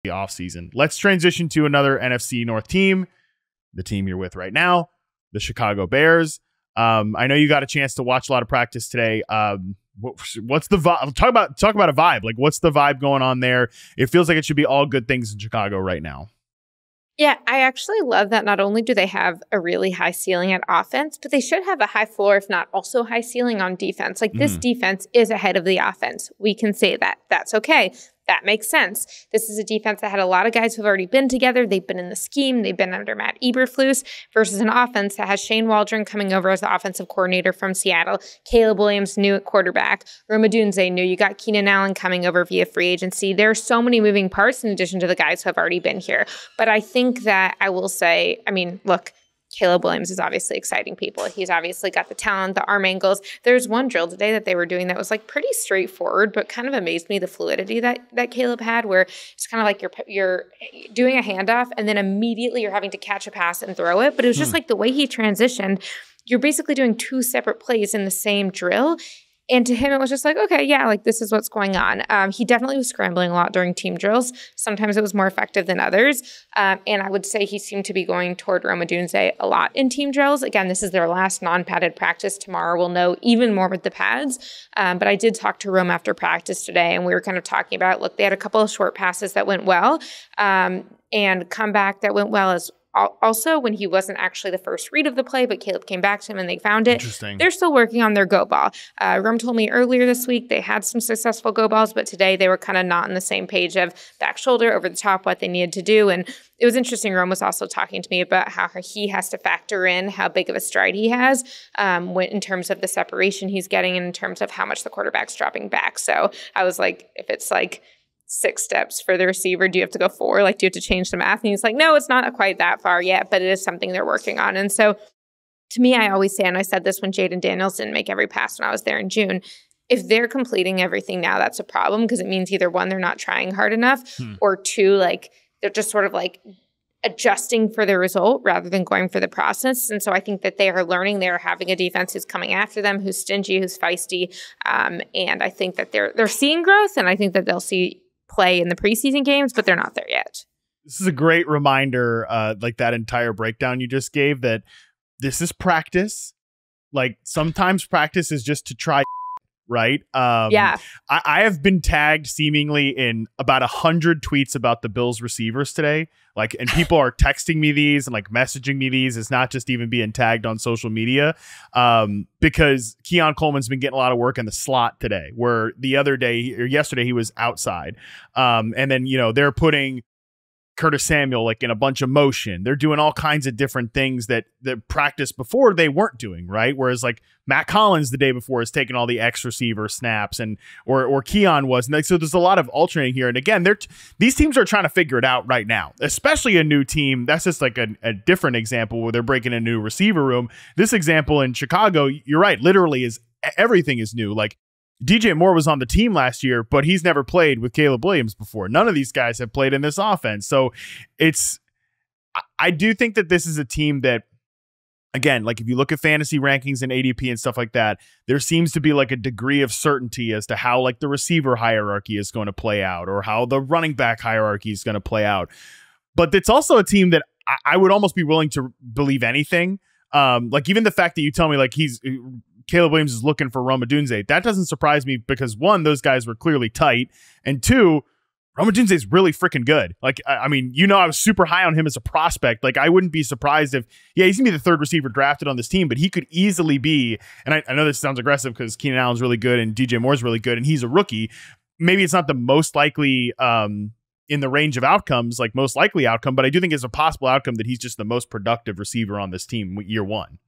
the offseason. Let's transition to another NFC North team, the team you're with right now, the Chicago Bears. I know you got a chance to watch a lot of practice today. What's the vibe? Talk about a vibe. Like, what's the vibe going on there? It feels like it should be all good things in Chicago right now. Yeah, I actually love that not only do they have a really high ceiling at offense, but they should have a high floor, if not also high ceiling on defense. Like this defense is ahead of the offense. We can say that. That's okay. That makes sense. This is a defense that had a lot of guys who have already been together. They've been in the scheme. They've been under Matt Eberflus versus an offense that has Shane Waldron coming over as the offensive coordinator from Seattle. Caleb Williams new at quarterback. Rome Odunze new. You got Keenan Allen coming over via free agency. There are so many moving parts in addition to the guys who have already been here. But I think that I will say, I mean, look, Caleb Williams is obviously exciting people. He's obviously got the talent, the arm angles. There's one drill today that they were doing that was like pretty straightforward, but kind of amazed me the fluidity that Caleb had, where it's kind of like you're doing a handoff and then immediately you're having to catch a pass and throw it. But it was just like the way he transitioned. You're basically doing two separate plays in the same drill. And to him, it was just like, okay, yeah, like this is what's going on. He definitely was scrambling a lot during team drills. Sometimes it was more effective than others. And I would say he seemed to be going toward Rome Odunze a lot in team drills. Again, this is their last non-padded practice. Tomorrow we'll know even more with the pads. But I did talk to Rome after practice today, and we were kind of talking about, look, they had a couple of short passes that went well and comeback that went well as also when he wasn't actually the first read of the play, but Caleb came back to him and they found it. Interesting. They're still working on their go ball. Rum told me earlier this week they had some successful go balls, but today they were kind of not on the same page of back shoulder, over the top, what they needed to do. And it was interesting. Rum was also talking to me about how he has to factor in how big of a stride he has in terms of the separation he's getting and in terms of how much the quarterback's dropping back. So I was like, if it's like 6 steps for the receiver, do you have to go 4? Like, do you have to change the math? And he's like, no, it's not quite that far yet, but it is something they're working on. And so to me, I always say, and I said this when Jaden Daniels didn't make every pass when I was there in June, if they're completing everything now, that's a problem, because it means either 1, they're not trying hard enough, or 2, like they're just sort of like adjusting for the result rather than going for the process. And so I think that they are learning. They're having a defense who's coming after them, who's stingy, who's feisty. And I think that they're seeing growth, and I think that they'll see play in the preseason games, but they're not there yet. This is a great reminder, like that entire breakdown you just gave, that this is practice. Like sometimes practice is just to try, right? Yeah. I have been tagged seemingly in about 100 tweets about the Bills receivers today. Like, and people are texting me these and like messaging me these. It's not just even being tagged on social media, because Keon Coleman's been getting a lot of work in the slot today, where the other day or yesterday he was outside. And then, you know, they're putting Curtis Samuel like in a bunch of motion. They're doing all kinds of different things that practice before they weren't doing, right? Whereas like Matt Collins the day before is taking all the X receiver snaps, and or Keon was. And so there's a lot of alternating here. And again, these teams are trying to figure it out right now, especially a new team. That's just like a different example where they're breaking a new receiver room. This example in Chicago, you're right, literally is everything is new. Like DJ Moore was on the team last year, but he's never played with Caleb Williams before. None of these guys have played in this offense. So I do think that this is a team that, again, like if you look at fantasy rankings and ADP and stuff like that, there seems to be like a degree of certainty as to how like the receiver hierarchy is going to play out, or how the running back hierarchy is going to play out. But it's also a team that I would almost be willing to believe anything. Like even the fact that you tell me like Caleb Williams is looking for Rome Odunze, that doesn't surprise me, because 1, those guys were clearly tight, and 2, Rome Odunze is really freaking good. Like, I mean, you know, I was super high on him as a prospect. Like, I wouldn't be surprised if, yeah, he's gonna be the 3rd receiver drafted on this team, but he could easily be, and I know this sounds aggressive because Keenan Allen's really good and DJ Moore's really good and he's a rookie. Maybe it's not the most likely in the range of outcomes, like most likely outcome, but I do think it's a possible outcome that he's just the most productive receiver on this team year 1.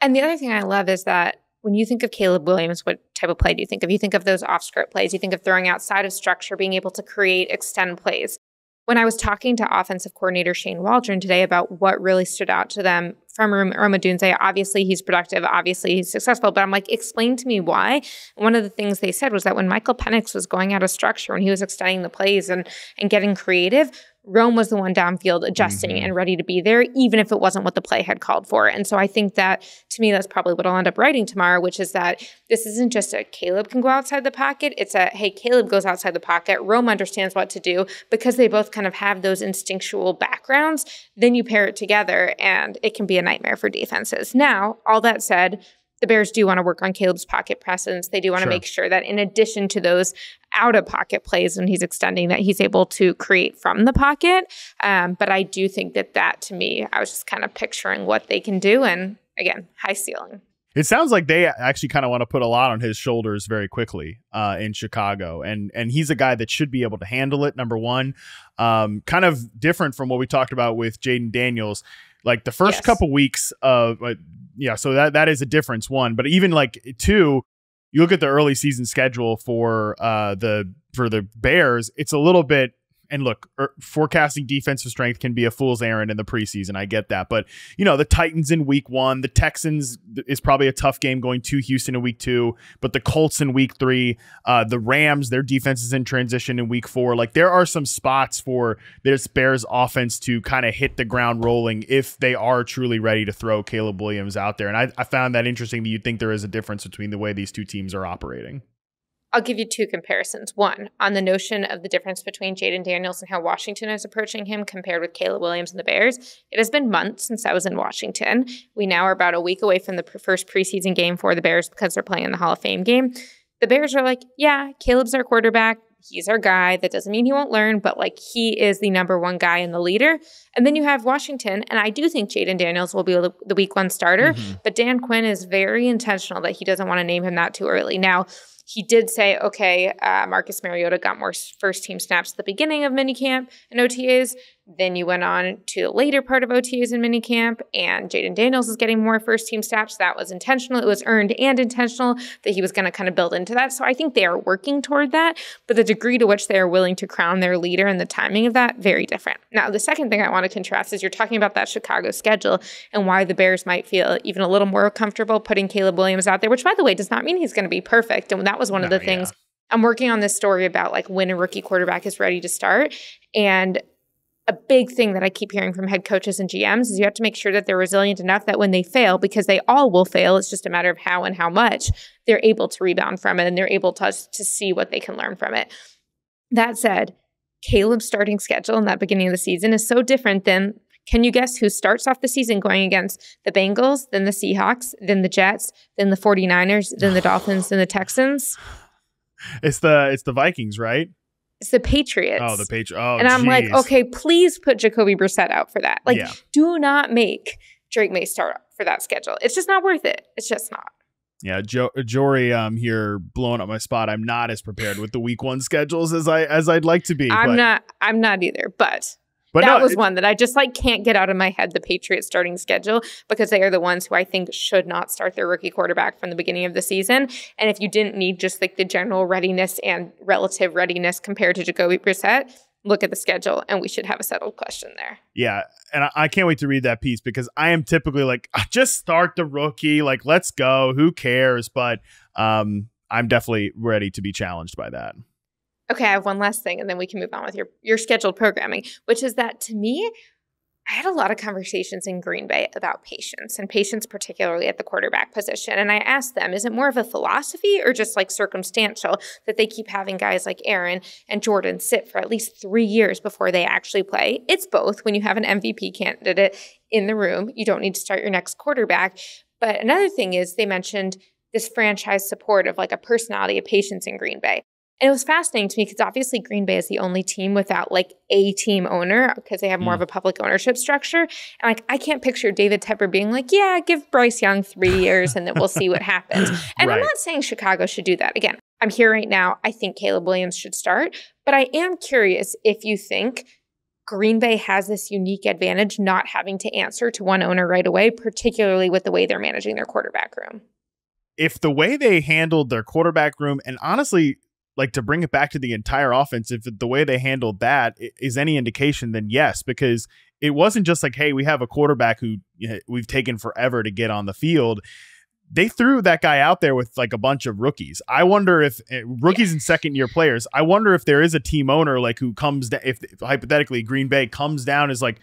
And the other thing I love is that when you think of Caleb Williams, what type of play do you think of? You think of those off-script plays. You think of throwing outside of structure, being able to create, extend plays. When I was talking to offensive coordinator Shane Waldron today about what really stood out to them from Rome Odunze, obviously he's productive, obviously he's successful, but I'm like, explain to me why. And one of the things they said was that when Michael Penix was going out of structure, when he was extending the plays and getting creative, Rome was the one downfield adjusting and ready to be there, even if it wasn't what the play had called for. And so I think that, to me, that's probably what I'll end up writing tomorrow, which is that this isn't just a Caleb can go outside the pocket. It's a, hey, Caleb goes outside the pocket. Rome understands what to do because they both kind of have those instinctual backgrounds. Then you pair it together and it can be a nightmare for defenses. Now, all that said, the Bears do want to work on Caleb's pocket presence. They do want to make sure that in addition to those out-of-pocket plays when he's extending, that he's able to create from the pocket. But I do think that, to me, I was just kind of picturing what they can do. And again, high ceiling. It sounds like they actually kind of want to put a lot on his shoulders very quickly in Chicago. And he's a guy that should be able to handle it, number one. Kind of different from what we talked about with Jaden Daniels. Like the first couple weeks of so that is a difference, one. But even like two, you look at the early season schedule for the Bears, it's a little bit. And look, forecasting defensive strength can be a fool's errand in the preseason. I get that. But, the Titans in week 1, the Texans is probably a tough game going to Houston in week 2, but the Colts in week 3, the Rams, their defense is in transition in week 4. Like there are some spots for this Bears offense to kind of hit the ground rolling if they are truly ready to throw Caleb Williams out there. And I found that interesting that you think there is a difference between the way these two teams are operating. I'll give you two comparisons. One, on the notion of the difference between Jaden Daniels and how Washington is approaching him compared with Caleb Williams and the Bears. It has been months since I was in Washington. We now are about a week away from the first preseason game for the Bears because they're playing the Hall of Fame game. The Bears are like, yeah, Caleb's our quarterback. He's our guy. That doesn't mean he won't learn, but like he is the number one guy and the leader. And then you have Washington, and I do think Jaden Daniels will be the week 1 starter, but Dan Quinn is very intentional that he doesn't want to name him that too early. Now, he did say, okay, Marcus Mariota got more first-team snaps at the beginning of minicamp and OTAs. Then you went on to the later part of OTAs and minicamp, and Jaden Daniels is getting more first-team snaps. That was intentional. It was earned and intentional that he was going to kind of build into that. So I think they are working toward that, but the degree to which they are willing to crown their leader and the timing of that, very different. Now, the second thing I want to contrast is you're talking about that Chicago schedule and why the Bears might feel even a little more comfortable putting Caleb Williams out there, which, by the way, does not mean he's going to be perfect. And that was one of the things. I'm working on this story about like when a rookie quarterback is ready to start. And a big thing that I keep hearing from head coaches and GMs is you have to make sure that they're resilient enough that when they fail, because they all will fail, it's just a matter of how and how much, they're able to rebound from it and they're able to see what they can learn from it. That said, Caleb's starting schedule in that beginning of the season is so different than, can you guess who starts off the season going against the Bengals, then the Seahawks, then the Jets, then the 49ers, then the Dolphins, then the Texans? It's the Vikings, right? It's the Patriots. Oh, the Patriots. Oh, and I'm like, okay, please put Jacoby Brissett out for that. Like, do not make Drake May start for that schedule. It's just not worth it. It's just not. Yeah, Jori here blowing up my spot. I'm not as prepared with the week 1 schedules as I'd like to be. I'm not either, but that was one that I just like can't get out of my head, the Patriots starting schedule, because they are the ones who I think should not start their rookie quarterback from the beginning of the season. And if you didn't need just like the general readiness and relative readiness compared to Jacoby Brissett, look at the schedule and we should have a settled question there. Yeah. And I can't wait to read that piece because I am typically like, just start the rookie. Like, let's go. Who cares? But I'm definitely ready to be challenged by that. Okay, I have one last thing, and then we can move on with your scheduled programming, which is that, to me, I had a lot of conversations in Green Bay about patience, and patience particularly at the quarterback position. And I asked them, is it more of a philosophy or just like circumstantial that they keep having guys like Aaron and Jordan sit for at least 3 years before they actually play? It's both. When you have an MVP candidate in the room, you don't need to start your next quarterback. But another thing is they mentioned this franchise support of like a personality of patience in Green Bay. And it was fascinating to me because obviously Green Bay is the only team without like a team owner because they have more of a public ownership structure. And like, I can't picture David Tepper being like, yeah, give Bryce Young 3 years and then we'll see what happens. And I'm not saying Chicago should do that. Again, I'm here right now. I think Caleb Williams should start, but I am curious if you think Green Bay has this unique advantage not having to answer to one owner right away, particularly with the way they're managing their quarterback room. If the way they handled their quarterback room, and honestly, like to bring it back to the entire offense, if the way they handled that is any indication, then yes, because it wasn't just like, hey, we have a quarterback who we've taken forever to get on the field. they threw that guy out there with like a bunch of rookies. I wonder if rookies and second year players, I wonder if there is a team owner like who comes down, if hypothetically Green Bay comes down is like,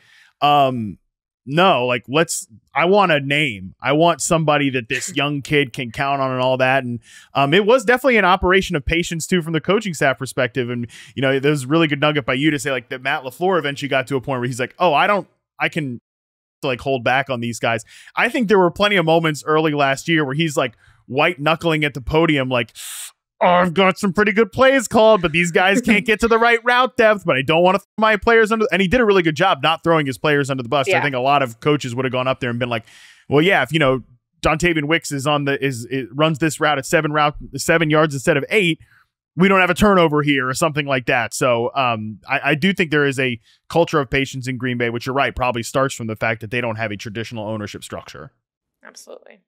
no, like I want a name. I want somebody that this young kid can count on and all that. And it was definitely an operation of patience too from the coaching staff perspective. And, you know, there's a really good nugget by you to say like that Matt LaFleur eventually got to a point where he's like, oh, I can like hold back on these guys. I think there were plenty of moments early last year where he's like white knuckling at the podium, like, oh, I've got some pretty good plays called, but these guys can't get to the right route depth, but I don't want to throw my players under. And he did a really good job not throwing his players under the bus. Yeah. I think a lot of coaches would have gone up there and been like, well, yeah, if, you know, Dontavian Wicks runs this route at 7 yards instead of 8, we don't have a turnover here or something like that. So I do think there is a culture of patience in Green Bay, which you're right, probably starts from the fact that they don't have a traditional ownership structure. Absolutely.